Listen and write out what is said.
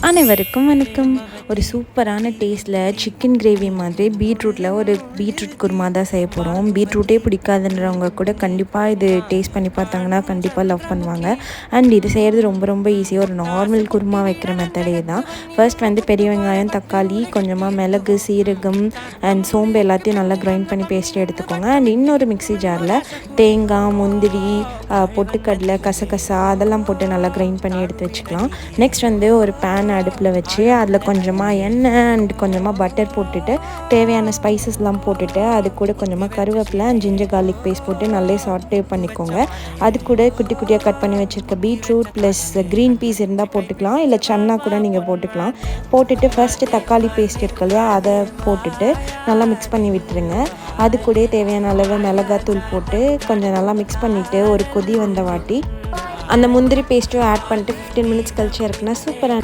அனைவருக்கும் வணக்கம். ஒரு சூப்பரான டேஸ்ட்டில் சிக்கன் கிரேவி மாதிரி பீட்ரூட்டில் ஒரு பீட்ரூட் குருமா தான் செய்ய போகிறோம். பீட்ரூட்டே பிடிக்காதுன்றவங்க கூட கண்டிப்பாக இது டேஸ்ட் பண்ணி பார்த்தாங்கன்னா கண்டிப்பாக லவ் பண்ணுவாங்க. அண்ட் இது செய்கிறது ரொம்ப ரொம்ப ஈஸியாக ஒரு நார்மல் குருமா வைக்கிற மெத்தடே தான். ஃபர்ஸ்ட் பெரிய வெங்காயம், தக்காளி, கொஞ்சமாக மிளகு, சீரகம் அண்ட் சோம்பு எல்லாத்தையும் நல்லா கிரைண்ட் பண்ணி பேஸ்ட்டு எடுத்துக்கோங்க. அண்ட் இன்னொரு மிக்ஸி ஜாரில் தேங்காய், முந்திரி, பொட்டுக்கடலை, கசகசா அதெல்லாம் போட்டு நல்லா கிரைண்ட் பண்ணி எடுத்து வச்சுக்கலாம். நெக்ஸ்ட் ஒரு பேன் அடுப்பில் வச்சு அதில் கொஞ்சமாக எண்ணெய் அண்ட் கொஞ்சமாக பட்டர் போட்டுட்டு தேவையான ஸ்பைசஸ்லாம் போட்டுட்டு அது கூட கொஞ்சமாக கருவேப்பிலை அண்ட் ஜிஞ்சர் கார்லிக் பேஸ்ட் போட்டு நல்லா சாட்டே பண்ணிக்கோங்க. அது கூட குட்டி குட்டியாக கட் பண்ணி வச்சுருக்க பீட்ரூட் ப்ளஸ் க்ரீன் பீஸ் இருந்தால் போட்டுக்கலாம், இல்லை சன்னா கூட நீங்கள் போட்டுக்கலாம். போட்டுட்டு ஃபஸ்ட்டு தக்காளி பேஸ்ட் இருக்கு இல்லையா, அதை போட்டுட்டு நல்லா மிக்ஸ் பண்ணி விட்டுருங்க. அது கூட தேவையான அளவு மிளகாத்தூள் போட்டு கொஞ்சம் நல்லா மிக்ஸ் பண்ணிவிட்டு ஒரு கொதி வந்த வாட்டி அந்த முந்திரி பேஸ்ட்டும் ஆட் பண்ணிட்டு 15 மினிட்ஸ் கழிச்சு இருக்குன்னா சூப்பராக